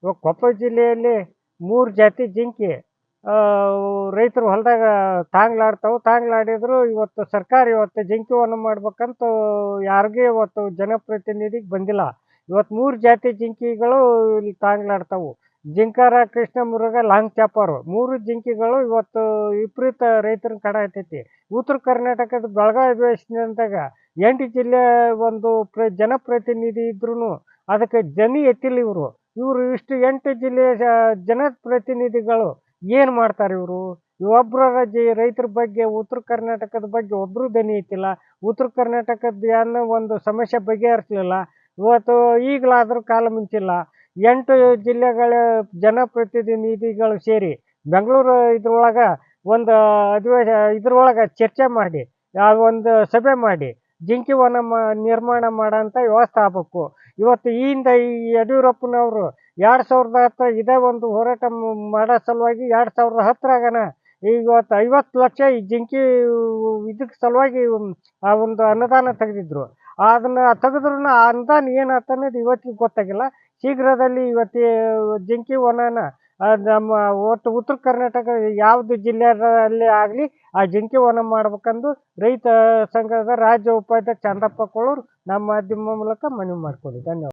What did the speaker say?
ಇವಾಗ ಕೊಪ್ಪಳ ಜಿಲ್ಲೆಯಲ್ಲಿ 3 ಜಾತಿ ಜಿಂಕೆ ರೈತರು ಹೊಲದಾಗ ತಾಂಗ್ಲಾಡಿದ್ರು. ಇವತ್ತು ಸರ್ಕಾರ ಇವತ್ತು ಜಿಂಕೆ ವನ ಮಾಡ್ಬೇಕಂತ ಯಾರಿಗೂ ಇವತ್ತು ಜನಪ್ರತಿನಿಧಿಗೆ ಬಂದಿಲ್ಲ. ಇವತ್ತು 3 ಜಾತಿ ಜಿಂಕೆಗಳು ಇಲ್ಲಿ ತಾಂಗ್ಲಾಡ್ತಾವು. ಜಿಂಕಾರ, ಕೃಷ್ಣ ಮೃಗ, ಲಾಂಗ್ ಚಾಪರು 3 ಜಿಂಕೆಗಳು ಇವತ್ತು ವಿಪರೀತ ರೈತರನ್ನ ಕಾಡತೈತಿ. ಉತ್ತರ ಕರ್ನಾಟಕದ ಬೆಳಗಾವಿ ಅಧಿವೇಶನದಾಗ 8 ಜಿಲ್ಲೆ ಒಂದು ಜನಪ್ರತಿನಿಧಿ ಇದ್ರೂ ಅದಕ್ಕೆ ಎತ್ತಿಲ್ಲ ಇವರು. ಇಷ್ಟು 8 ಜಿಲ್ಲೆಯ ಜನಪ್ರತಿನಿಧಿಗಳು ಏನು ಮಾಡ್ತಾರೆ ಇವರು? ಒಬ್ಬರ ರೈತರ ಬಗ್ಗೆ, ಉತ್ತರ ಕರ್ನಾಟಕದ ಬಗ್ಗೆ ಒಬ್ಬರು ದನಿ ಎತ್ತಿಲ್ಲ. ಉತ್ತರ ಕರ್ನಾಟಕದ ಏನೋ ಒಂದು ಸಮಸ್ಯೆ ಬಗೆಹರಿಸಲಿಲ್ಲ. ಇವತ್ತು ಈಗಲಾದರೂ ಕಾಲ ಮುಂಚಿಲ್ಲ. 8 ಜಿಲ್ಲೆಗಳ ಜನಪ್ರತಿನಿಧಿಗಳು ಸೇರಿ ಬೆಂಗಳೂರು ಇದ್ರೊಳಗೆ ಒಂದು ಇದ್ರೊಳಗೆ ಚರ್ಚೆ ಮಾಡಿ, ಒಂದು ಸಭೆ ಮಾಡಿ ಜಿಂಕೆ ವನ ನಿರ್ಮಾಣ ಮಾಡೋಂಥ ವ್ಯವಸ್ಥೆ ಆಗಬೇಕು. ಇವತ್ತು ಈ ಯಡಿಯೂರಪ್ಪನವರು 2010 ಇದೇ ಒಂದು ಹೋರಾಟ ಮಾಡೋ ಸಲುವಾಗಿ 2010ರಾಗನ ಇವತ್ತು 50 ಲಕ್ಷ ಈ ಜಿಂಕೆ ಇದಕ್ಕೆ ಸಲುವಾಗಿ ಆ ಒಂದು ಅನುದಾನ ತೆಗೆದಿದ್ರು. ಅದನ್ನು ತೆಗೆದ್ರೂ ಆ ಅನುದಾನ ಏನಾಯ್ತು ಅನ್ನೋದು ಇವತ್ತಿಗೆ ಗೊತ್ತಾಗಿಲ್ಲ. ಶೀಘ್ರದಲ್ಲಿ ಇವತ್ತು ಜಿಂಕೆ ವನನ ನಮ್ಮ ಒಟ್ಟು ಉತ್ತರ ಕರ್ನಾಟಕ ಯಾವುದು ಜಿಲ್ಲೆಯಲ್ಲಿ ಆಗಲಿ ಆ ಜಿಂಕೆ ವನ ಮಾಡ್ಬೇಕಂದು ರೈತ ಸಂಘದ ರಾಜ್ಯ ಉಪಾಧ್ಯಕ್ಷ ಚಂದಪ್ಪ ಕೋಳೂರು ನಮ್ಮ ಮಾಧ್ಯಮ ಮೂಲಕ ಮನವಿ ಮಾಡ್ಕೊಳ್ಳಿ. ಧನ್ಯವಾದ.